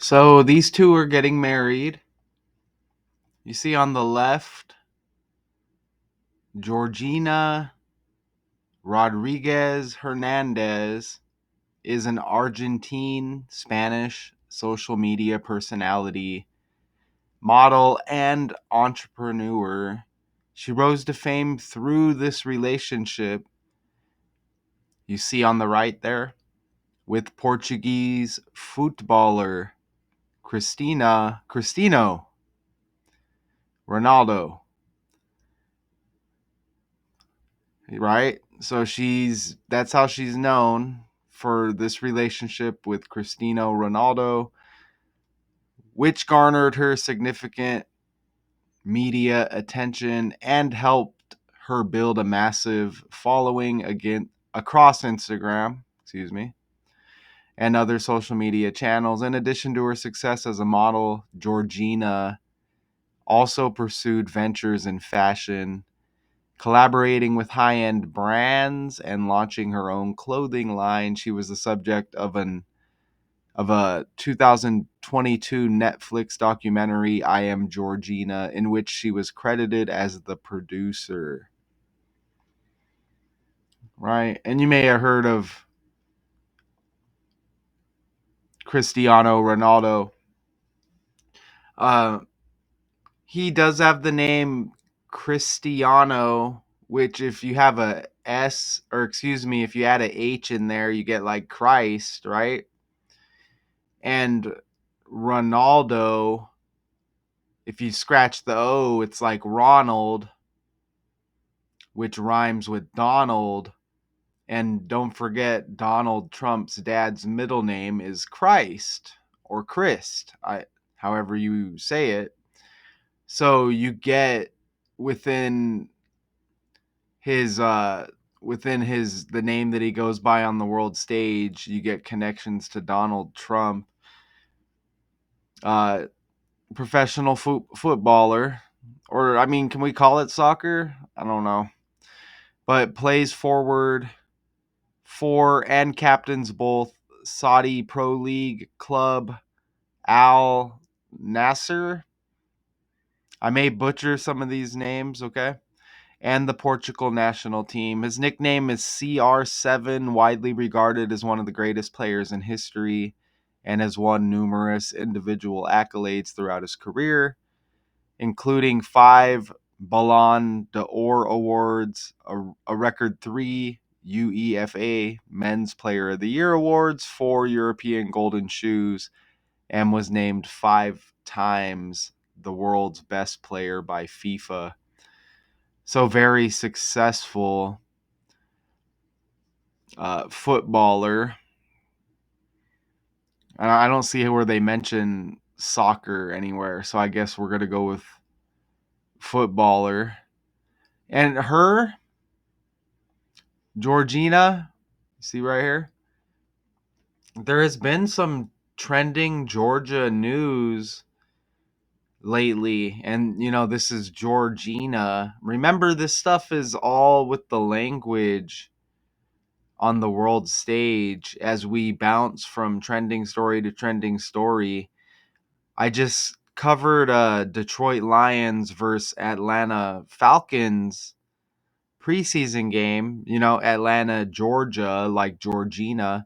So these two are getting married. You see on the left, Georgina Rodriguez Hernandez is an Argentine Spanish social media personality, model, and entrepreneur. She rose to fame through this relationship you see on the right there with Portuguese footballer Cristiano Ronaldo, right? So that's how she's known, for this relationship with Cristiano Ronaldo, which garnered her significant media attention and helped her build a massive following across Instagram, and other social media channels. In addition to her success as a model, Georgina also pursued ventures in fashion, collaborating with high-end brands and launching her own clothing line. She was the subject of a 2022 Netflix documentary, I Am Georgina, in which she was credited as the producer. Right? And you may have heard of Cristiano Ronaldo. Uh, he does have the name Cristiano, which if you have a S, or if you add a H in there, you get like Christ, right? And Ronaldo, if you scratch the O, it's like Ronald, which rhymes with Donald. And don't forget, Donald Trump's dad's middle name is Christ, or Christ, however you say it. So you get within his the name that he goes by on the world stage, you get connections to Donald Trump, professional footballer, or I mean, can we call it soccer? I don't know, but plays forward for and captains both Saudi Pro League club Al Nasser. I may butcher some of these names, okay? And the Portugal national team. His nickname is CR7, widely regarded as one of the greatest players in history, and has won numerous individual accolades throughout his career, including 5 Ballon d'Or awards, a record 3 UEFA Men's Player of the Year awards, 4 European Golden Shoes, and was named 5 times the world's best player by FIFA. So very successful footballer. And I don't see where they mention soccer anywhere, so I guess we're gonna go with footballer. And her, Georgina, see right here, there has been some trending Georgia news lately, and this is Georgina. Remember, this stuff is all with the language on the world stage as we bounce from trending story to trending story. I just covered Detroit Lions versus Atlanta Falcons preseason game, Atlanta, Georgia, like Georgina,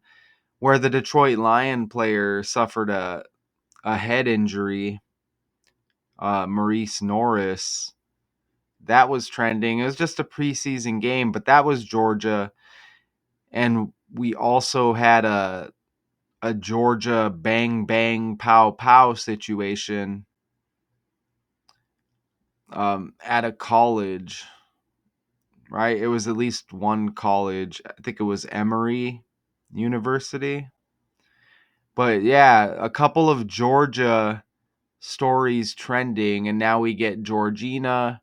where the Detroit Lion player suffered a head injury, Maurice Norris. That was trending. It was just a preseason game, but that was Georgia. And we also had a Georgia bang bang pow pow situation at a college, right? It was at least one college. I think it was Emory University. But yeah, a couple of Georgia stories trending, and now we get Georgina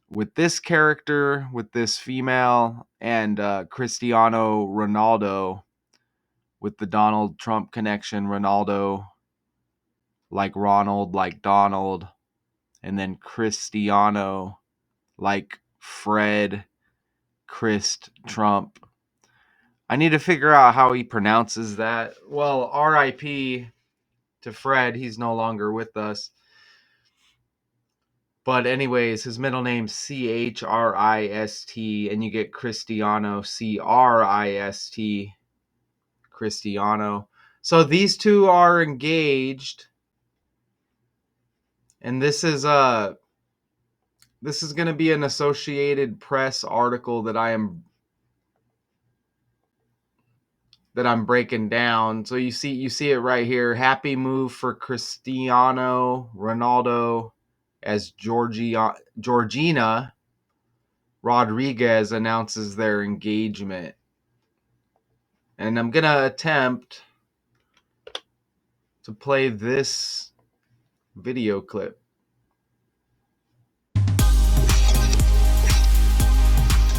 with this character, with this female, and Cristiano Ronaldo with the Donald Trump connection. Ronaldo, like Ronald, like Donald, and then Cristiano, like Fred, Christ Trump. I need to figure out how he pronounces that. Well, RIP to Fred. He's no longer with us. But anyways, his middle name's Chrisist, and you get Cristiano, Crist, Cristiano. So these two are engaged, and this is going to be an Associated Press article that I'm breaking down. So you see it right here. Happy move for Cristiano Ronaldo as Georgina Rodriguez announces their engagement. And I'm going to attempt to play this video clip.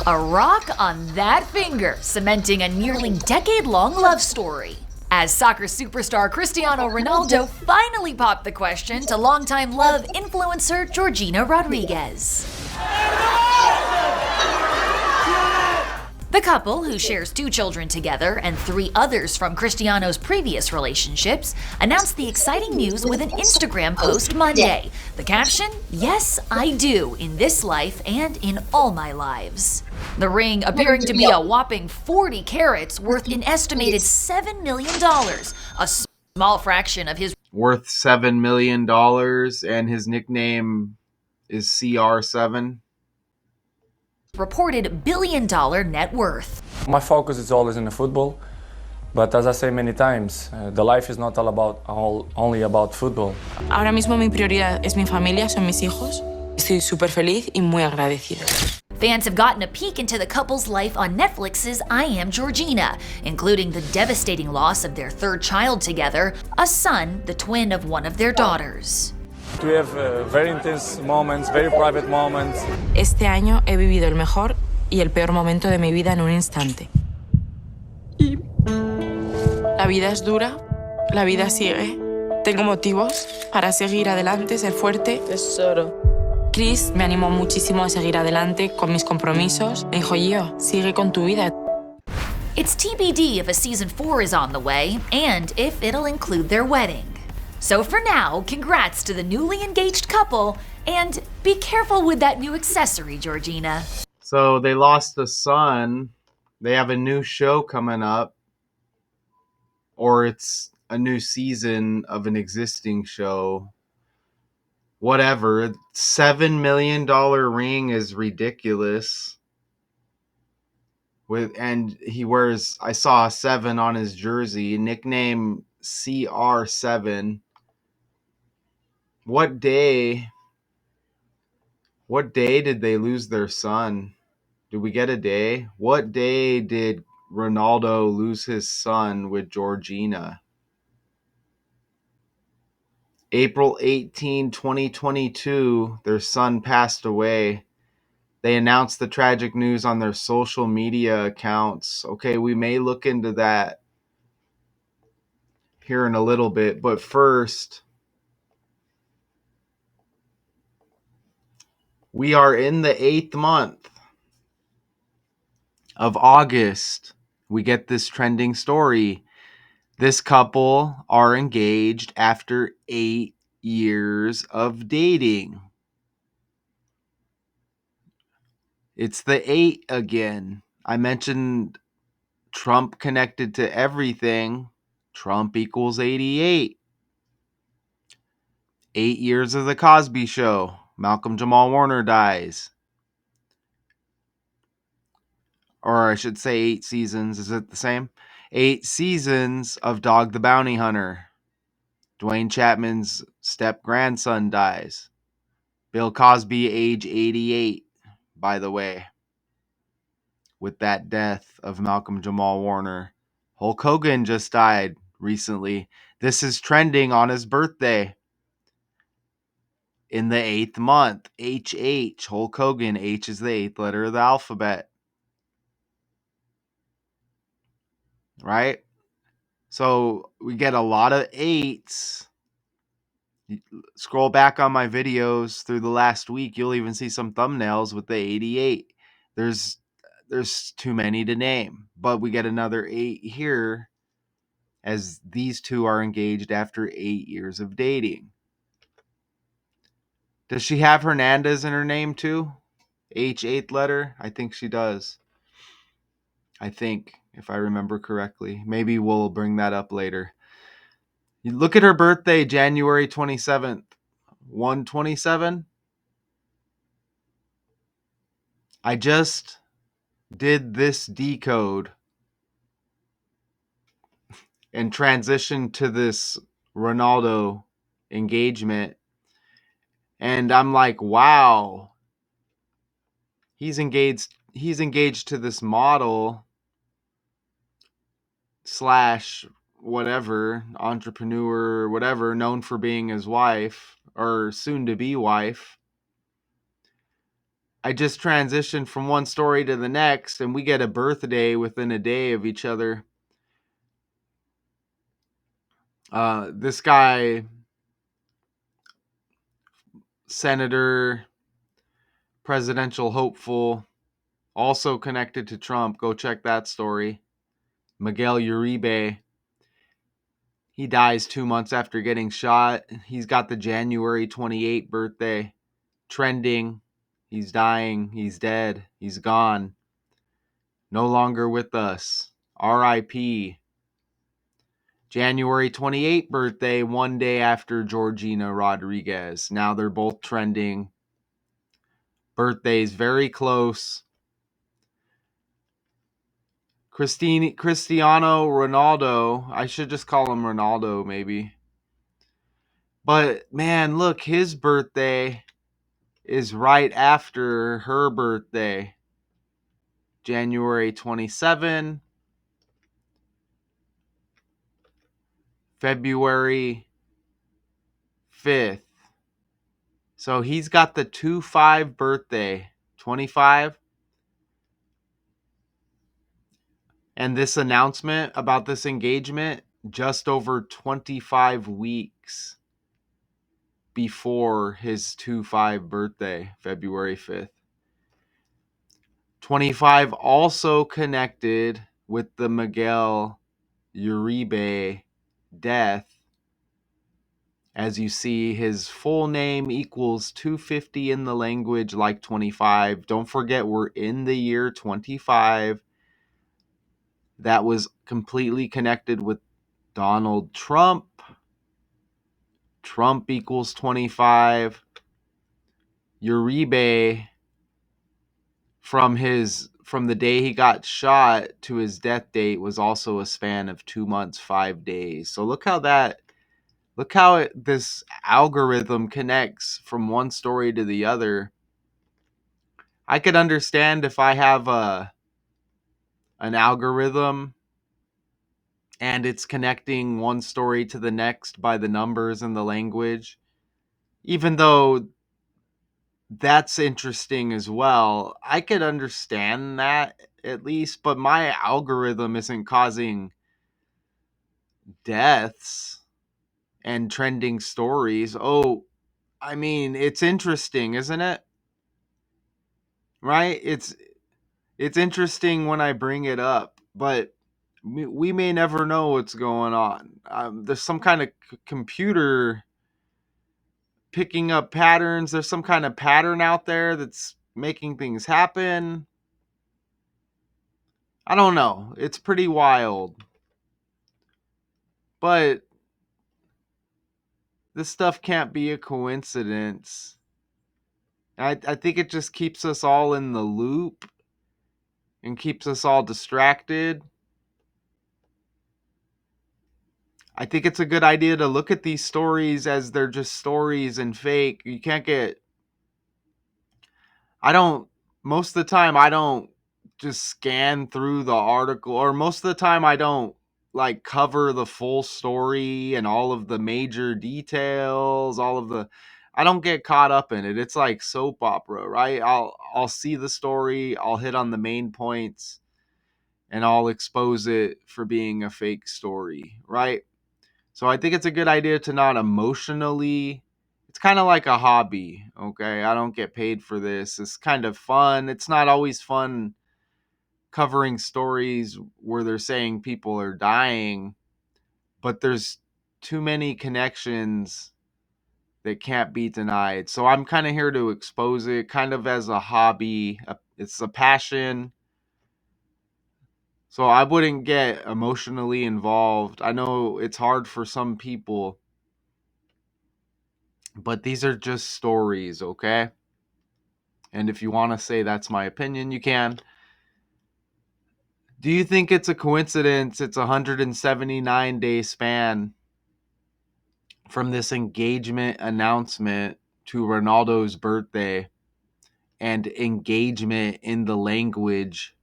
A rock on that finger, cementing a nearly decade-long love story. As soccer superstar Cristiano Ronaldo finally popped the question to longtime love influencer Georgina Rodriguez. The couple, who shares 2 children together and 3 others from Cristiano's previous relationships, announced the exciting news with an Instagram post Monday. The caption, "Yes, I do, in this life and in all my lives." The ring appearing to be a whopping 40 carats, worth an estimated $7 million, a small fraction of his worth $7 million, and his nickname is CR7. Reported billion-dollar net worth. My focus is always in the football, but as I say many times, the life is not only about football. Ahora mismo mi prioridad es mi familia, son mis hijos. Estoy súper feliz y muy agradecida. Fans have gotten a peek into the couple's life on Netflix's I Am Georgina, including the devastating loss of their 3rd child together, a son, the twin of one of their daughters. We have very intense moments, very private moments. Este año he vivido el mejor y el peor momento de mi vida en un instante. Y la vida es dura, la vida sigue. Tengo motivos para seguir adelante, ser fuerte. Tesoro. Chris me animó muchísimo a seguir adelante con mis compromisos. Me dijo, Gio, sigue con tu vida. It's TBD if a season 4 is on the way, and if it'll include their wedding. So for now, congrats to the newly engaged couple, and be careful with that new accessory, Georgina. So they lost a son. They have a new show coming up, or it's a new season of an existing show. Whatever. $7 million ring is ridiculous. And he wears, I saw a 7 on his jersey, nickname CR7. What day did they lose their son? Did we get a day? What day did Ronaldo lose his son with Georgina? April 18, 2022, their son passed away. They announced the tragic news on their social media accounts. Okay, we may look into that here in a little bit, but first, we are in the 8th month of August. We get this trending story. This couple are engaged after 8 years of dating. It's the 8 again. I mentioned Trump connected to everything. Trump equals 88. 8 years of the Cosby Show. Malcolm Jamal Warner dies. Or I should say 8 seasons. Is it the same? 8 seasons of Dog the Bounty Hunter. Dwayne Chapman's step-grandson dies. Bill Cosby, age 88, by the way, with that death of Malcolm Jamal Warner. Hulk Hogan just died recently. This is trending on his birthday. In the 8th month, HH, Hulk Hogan, H is the 8th letter of the alphabet. Right? So we get a lot of 8s. Scroll back on my videos through the last week, you'll even see some thumbnails with the 88. There's too many to name, but we get another 8 here. as these two are engaged after 8 years of dating. Does she have Hernandez in her name too? H, eighth letter? I think she does. I think, if I remember correctly. Maybe we'll bring that up later. You look at her birthday, January 27th. 127. I just did this decode and transitioned to this Ronaldo engagement. And I'm like, wow, he's engaged to this model slash whatever, entrepreneur, whatever, known for being his wife or soon to be wife. I just transitioned from one story to the next, and we get a birthday within a day of each other. This guy, senator, presidential hopeful, also connected to Trump. Go check that story. Miguel Uribe. He dies 2 months after getting shot. He's got the January 28th birthday. Trending. He's dying. He's dead. He's gone. No longer with us. R.I.P. January 28th birthday, one day after Georgina Rodriguez. Now they're both trending. Birthdays very close. Cristiano Ronaldo. I should just call him Ronaldo, maybe. But man, look, his birthday is right after her birthday. January 27, February 5th. So he's got the 2-5 birthday. 25. And this announcement about this engagement just over 25 weeks before his 2-5 birthday, February 5th. 25 also connected with the Miguel Uribe death. As you see, his full name equals 250 in the language like 25. Don't forget, we're in the year 25. That was completely connected with Donald Trump. Trump equals 25. Uribe, from the day he got shot to his death date, was also a span of 2 months, 5 days. So look how this algorithm connects from one story to the other. I could understand if I have an algorithm and it's connecting one story to the next by the numbers and the language, even though that's interesting as well. I could understand that at least, but my algorithm isn't causing deaths and trending stories. Oh, I mean, it's interesting, isn't it? Right? It's interesting when I bring it up, but we may never know what's going on. There's some kind of computer picking up patterns. There's some kind of pattern out there that's making things happen. I don't know. It's pretty wild. But this stuff can't be a coincidence. I think it just keeps us all in the loop and keeps us all distracted. I think it's a good idea to look at these stories as they're just stories and fake. You can't get. I don't. Most of the time, I don't just scan through the article, or most of the time, I don't like cover the full story and all of the major details, all of the. I don't get caught up in it. It's like soap opera, right? I'll see the story, I'll hit on the main points, and I'll expose it for being a fake story, right? So I think it's a good idea to not emotionally. It's kind of like a hobby, okay? I don't get paid for this. It's kind of fun. It's not always fun covering stories where they're saying people are dying, but there's too many connections that can't be denied. So I'm kind of here to expose it, kind of as a hobby. It's a passion. So I wouldn't get emotionally involved. I know it's hard for some people, but these are just stories, okay? And if you want to say that's my opinion, you can. Do you think it's a coincidence it's a 179-day span from this engagement announcement to Ronaldo's birthday, and engagement in the language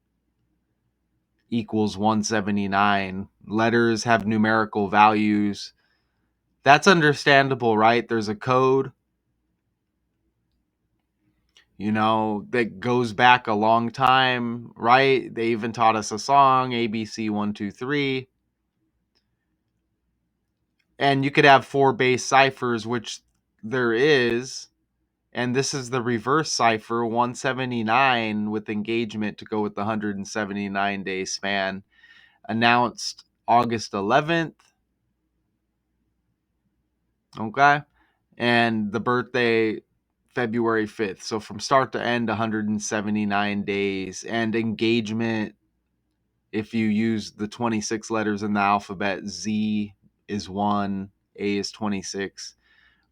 equals 179? Letters have numerical values. That's understandable, right? There's a code, that goes back a long time, right? They even taught us a song, ABC 123. And you could have 4 base ciphers, which there is. And this is the reverse cipher, 179, with engagement to go with the 179-day span. Announced August 11th. Okay. And the birthday, February 5th. So from start to end, 179 days. And engagement, if you use the 26 letters in the alphabet, Z is 1, A is 26.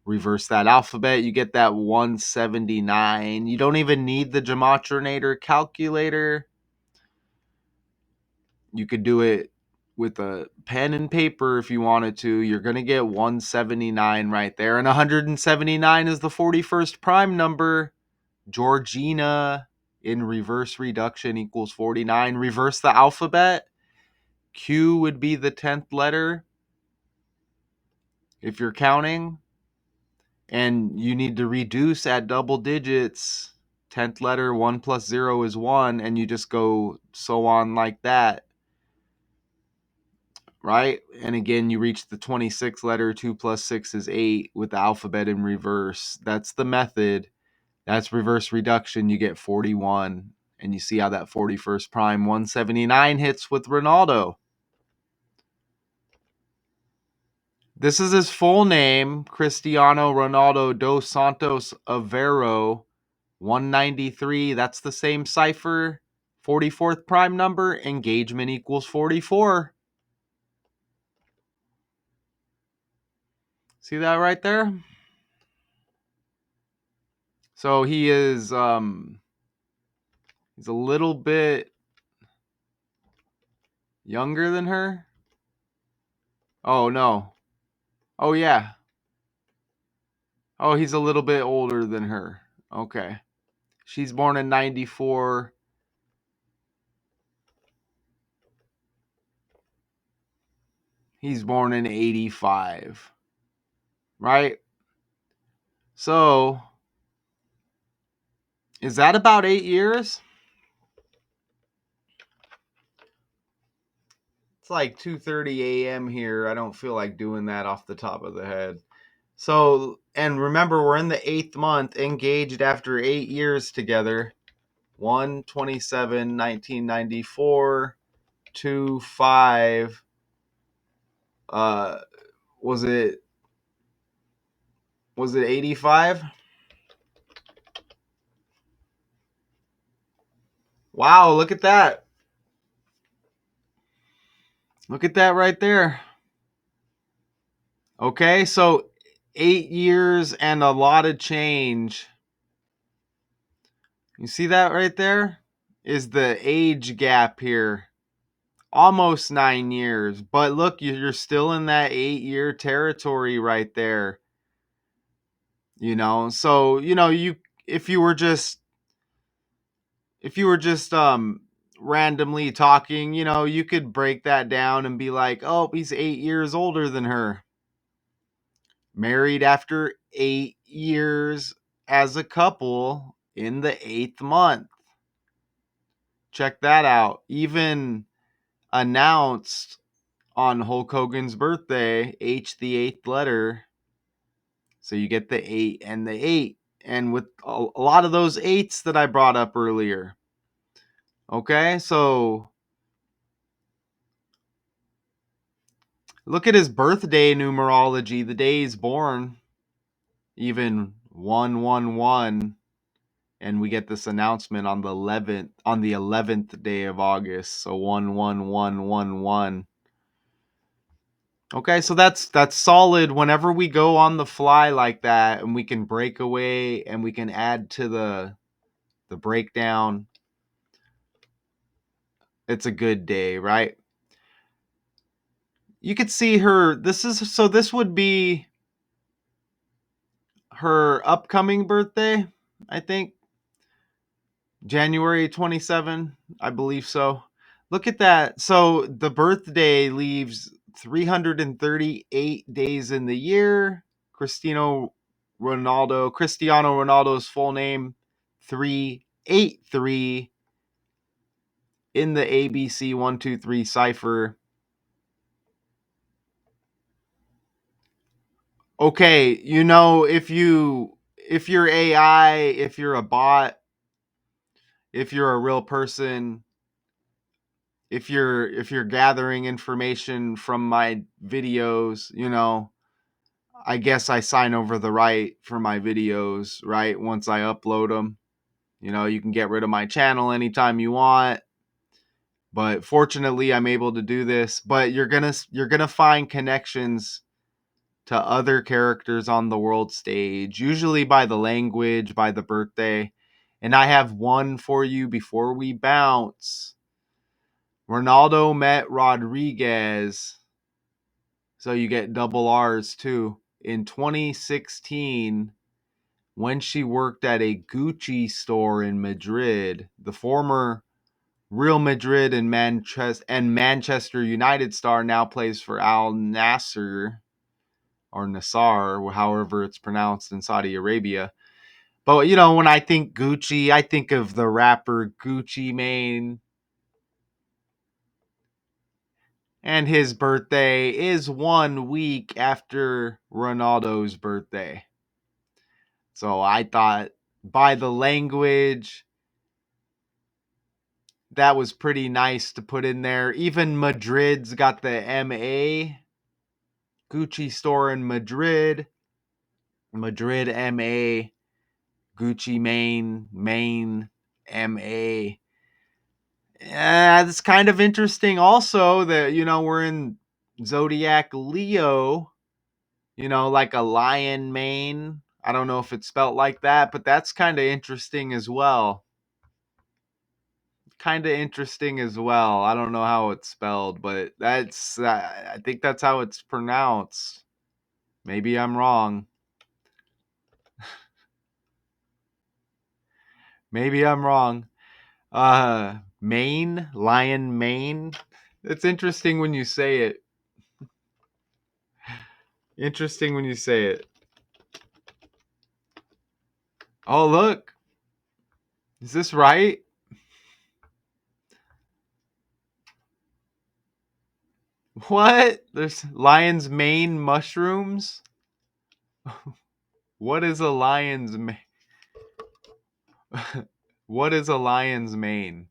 Reverse that alphabet, you get that 179. You don't even need the Gematrinator calculator. You could do it with a pen and paper if you wanted to. You're going to get 179 right there. And 179 is the 41st prime number. Georgina in reverse reduction equals 49. Reverse the alphabet. Q would be the 10th letter if you're counting. And you need to reduce at double digits. 10th letter, 1 plus 0 is 1, and you just go so on like that, right? And again, you reach the 26th letter, 2 plus 6 is 8 with the alphabet in reverse. That's the method. That's reverse reduction. You get 41, and you see how that 41st prime 179 hits with Ronaldo. This is his full name, Cristiano Ronaldo dos Santos Aveiro. 193, that's the same cipher. 44th prime number, engagement equals 44. See that right there? So he is he's a little bit younger than her. Oh no. Oh yeah. Oh, he's a little bit older than her. Okay. She's born in 94. He's born in 85. Right? So, is that about 8 years? It's like 2:30 a.m. here. I don't feel like doing that off the top of the head. So, and remember, we're in the 8th month, engaged after 8 years together. 1/27, 1994, 2/5. Was it 85? Wow, look at that. Look at that right there. Okay, so 8 years and a lot of change. You see that right there? Is the age gap here. Almost 9 years. But look, you're still in that 8-year territory right there. So, you if you were just randomly talking, you could break that down and be like, "Oh, he's 8 years older than her." Married after 8 years as a couple in the 8th month. Check that out. Even announced on Hulk Hogan's birthday, H the 8th letter. So you get the 8 and the 8. And with a lot of those 8s that I brought up earlier. Okay, so Look at his birthday numerology, the day he's born. Even 111, and we get this announcement on the 11th day of August. So 11111. Okay, so that's solid. Whenever we go on the fly like that, and we can break away and we can add to the breakdown, it's a good day, right? You could see her. This would be her upcoming birthday, I think. January 27, I believe so. Look at that. So the birthday leaves 338 days in the year. Cristiano Ronaldo's full name 383 in the ABC 123 cipher. Okay, if you're AI, if you're a bot, if you're a real person, if you're gathering information from my videos, I guess I sign over the right for my videos, right? Once I upload them, you can get rid of my channel anytime you want. But fortunately, I'm able to do this. But you're gonna find connections to other characters on the world stage, usually by the language, by the birthday. And I have one for you before we bounce. Ronaldo met Rodriguez. So you get double R's too. In 2016, when she worked at a Gucci store in Madrid, the former Real Madrid and Manchester United star now plays for Al Nasser or Nassar, however it's pronounced in Saudi Arabia. But when I think Gucci, I think of the rapper Gucci Mane. And his birthday is 1 week after Ronaldo's birthday. So I thought by the language, that was pretty nice to put in there. Even Madrid's got the MA. Gucci store in Madrid. Madrid MA. Gucci Mane MA. Yeah, it's kind of interesting also that, we're in Zodiac Leo, like a lion mane. I don't know if it's spelt like that, but that's kind of interesting as well. I don't know how it's spelled, but I think that's how it's pronounced. Maybe I'm wrong. Maybe I'm wrong. Mane, lion mane. It's interesting when you say it. Interesting when you say it. Oh, look. Is this right? What? There's lion's mane mushrooms? What is a lion's mane? What is a lion's mane?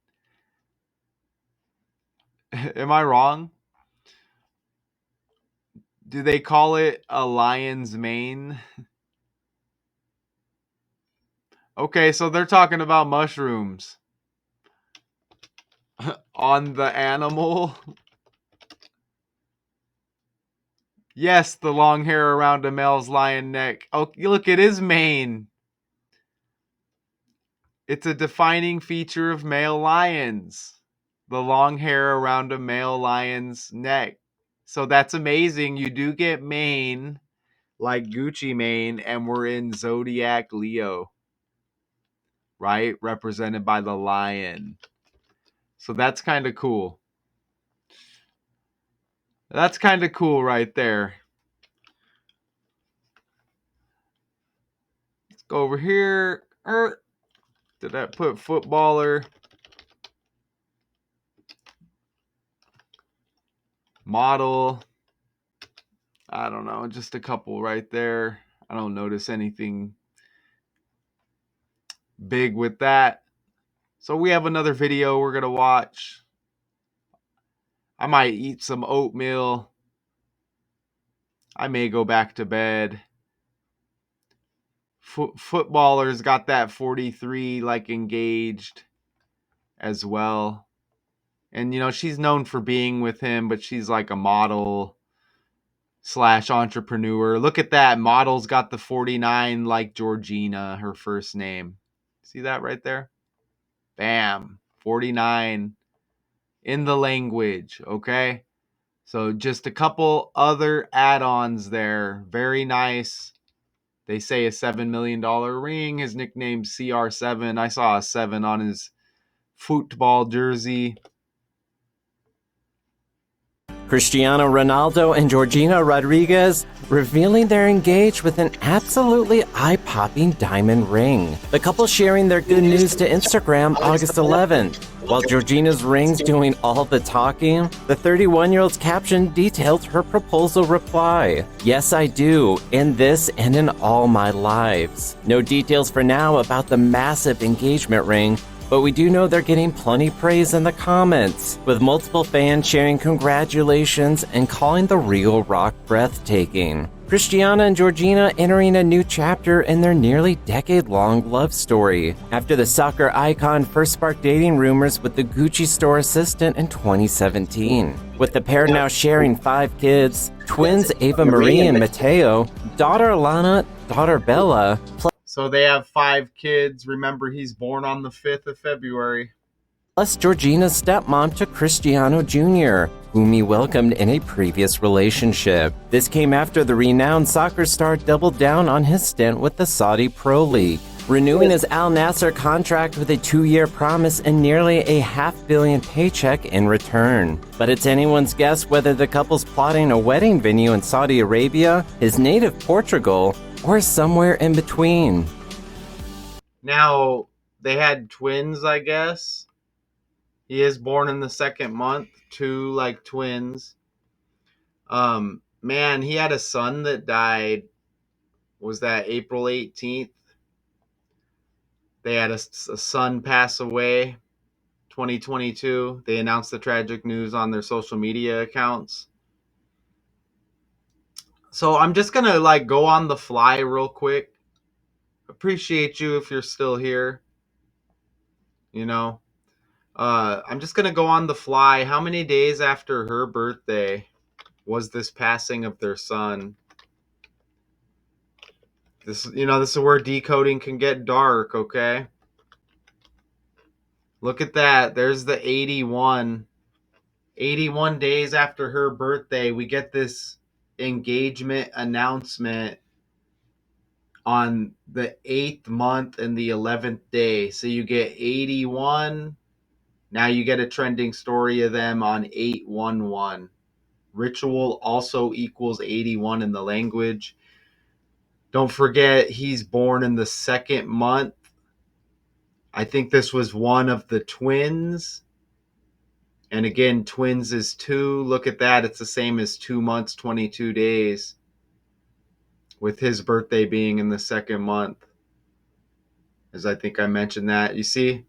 Am I wrong? Do they call it a lion's mane? Okay, so they're talking about mushrooms on the animal. Yes, the long hair around a male's lion neck. Oh, look, it is mane. It's a defining feature of male lions. The long hair around a male lion's neck. So that's amazing. You do get mane, like Gucci Mane, and we're in Zodiac Leo, right? Represented by the lion. So that's kind of cool. That's kind of cool right there. Let's go over here. Did that put footballer? Model. I don't know. Just a couple right there. I don't notice anything big with that. So we have another video we're going to watch. I might eat some oatmeal I may go back to bed. Footballers got that 43 like engaged as well. And she's known for being with him, but she's like a model / entrepreneur. Look at that. Model's got the 49 like Georgina, her first name. See that right there? Bam. 49 in the language, okay? So just a couple other add-ons there. Very nice. They say a $7 million ring. His nickname CR7. I saw a 7 on his football jersey. Cristiano Ronaldo and Georgina Rodriguez revealing they're engaged with an absolutely eye-popping diamond ring. The couple sharing their good news to Instagram August 11th. While Georgina's ring's doing all the talking, the 31-year-old's caption details her proposal reply. Yes, I do, in this and in all my lives. No details for now about the massive engagement ring, but we do know they're getting plenty praise in the comments, with multiple fans sharing congratulations and calling the real rock breathtaking. Cristiano and Georgina entering a new chapter in their nearly decade-long love story, after the soccer icon first sparked dating rumors with the Gucci store assistant in 2017. With the pair now sharing 5 kids, twins Ava Marie and Mateo, daughter Alana, daughter Bella, So they have 5 kids. Remember, he's born on the 5th of February. plus Georgina's stepmom to Cristiano Jr., whom he welcomed in a previous relationship. This came after the renowned soccer star doubled down on his stint with the Saudi Pro League, renewing his Al Nassr contract with a 2-year promise and nearly a $500 million paycheck in return. But it's anyone's guess whether the couple's plotting a wedding venue in Saudi Arabia, his native Portugal, or somewhere in between. Now, they had twins, I guess. He is born in the 2nd month, 2 like twins. Man, he had a son that died. Was that April 18th? They had a son pass away, 2022. They announced the tragic news on their social media accounts. So I'm just going to go on the fly real quick. Appreciate you if you're still here. I'm just going to go on the fly. How many days after her birthday was this passing of their son? This is where decoding can get dark, okay? Look at that. There's the 81. 81 days after her birthday, we get this engagement announcement on the 8th month and the 11th day. So you get 81. Now you get a trending story of them on 811. Ritual also equals 81 in the language. Don't forget, he's born in the 2nd month. I think this was one of the twins. And again, twins is 2. Look at that. It's the same as 2 months, 22 days. With his birthday being in the 2nd month. As I think I mentioned that. You see?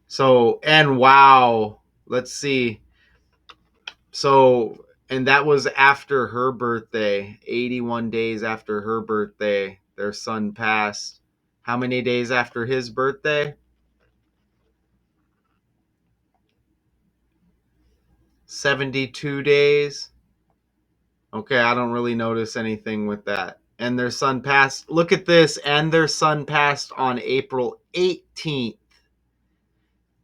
So, and wow. Let's see. So, and that was after her birthday. 81 days after her birthday, their son passed. How many days after his birthday? 72 days. Okay, I don't really notice anything with that. And their son passed. Look at this. And their son passed on April 18th.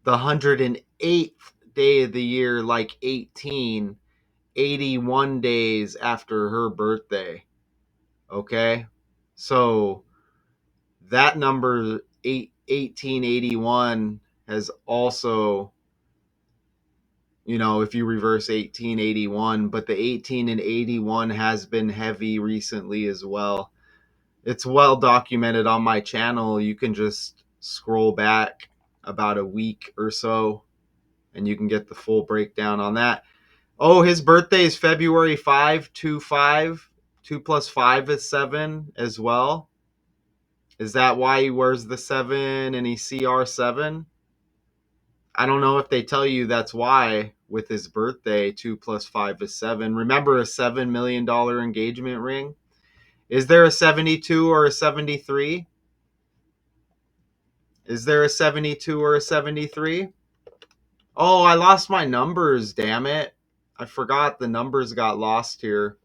The 108th day of the year, like 18. 81 days after her birthday. Okay? So that number 1881 has also, if you reverse 1881, but the 18 and 81 has been heavy recently as well. It's well documented on my channel. You can just scroll back about a week or so and you can get the full breakdown on that. Oh, his birthday is February 5/25. 2 plus 5 is 7 as well. Is that why he wears the 7 and he's CR7? I don't know if they tell you that's why, with his birthday. 2 plus 5 is 7. Remember a $7 million engagement ring? Is there a 72 or a 73? Is there a 72 or a 73? Oh, I lost my numbers, damn it. I forgot the numbers got lost here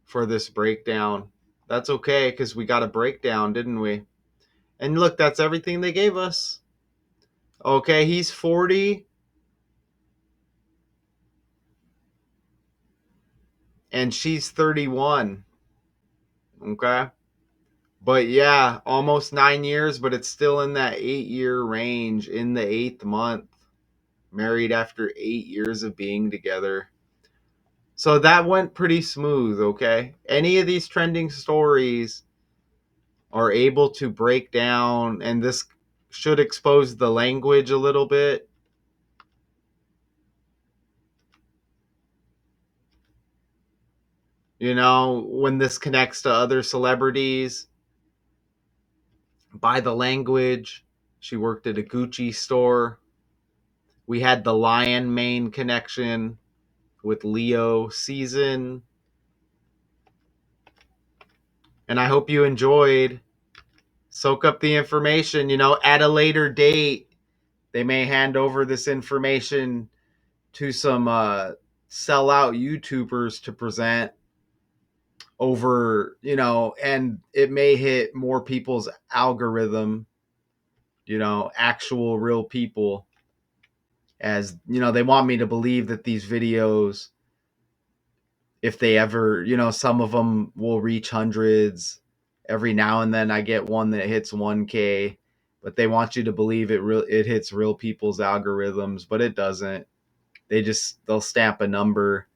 for this breakdown. That's okay, because we got a breakdown, didn't we? And look, that's everything they gave us. Okay, he's 40. And she's 31. Okay. But yeah, almost 9 years, but it's still in that 8 year range, in the eighth month. Married after 8 years of being together. So that went pretty smooth, okay? Any of these trending stories are able to break down, and this should expose the language a little bit. You know, when this connects to other celebrities, by the language. She worked at a Gucci store. We had the Lion Mane connection with Leo season. And I hope you enjoyed. Soak up the information. You know, at a later date, they may hand over this information to some sellout YouTubers to present over, you know, and it may hit more people's algorithm, you know, actual real people. As you know, they want me to believe that these videos, if they ever, you know, some of them will reach hundreds. Every now and then I get one that hits 1K, but they want you to believe it hits real people's algorithms, but it doesn't. They'll stamp a number,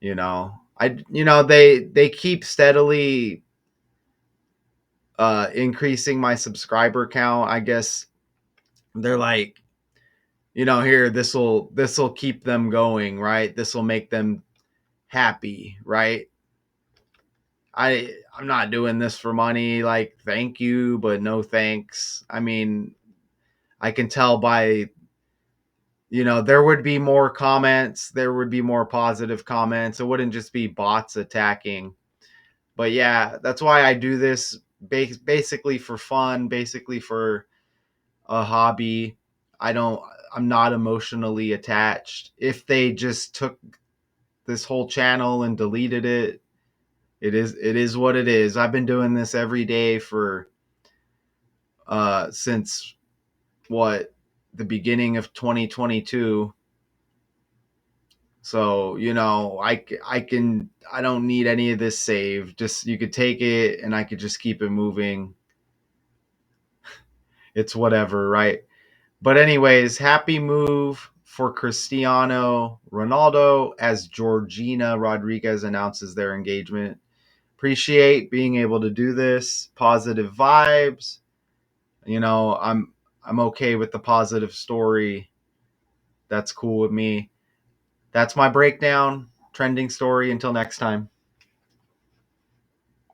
you know. They keep steadily increasing my subscriber count. I guess they're like, you know, here, this'll keep them going, right? This will make them happy, right? I'm not doing this for money. Like, thank you, but no thanks. I mean, I can tell by, you know, there would be more comments, there would be more positive comments. It wouldn't just be bots attacking. But yeah, that's why I do this basically for fun, basically for a hobby. I'm not emotionally attached. If they just took this whole channel and deleted it, it is what it is. I've been doing this every day for since what, the beginning of 2022. So, you know, I don't need any of this saved. Just, you could take it and I could just keep it moving. It's whatever, right? But anyways, happy move for Cristiano Ronaldo as Georgina Rodriguez announces their engagement. Appreciate being able to do this. Positive vibes. You know, I'm okay with the positive story. That's cool with me. That's my breakdown. Trending story. Until next time.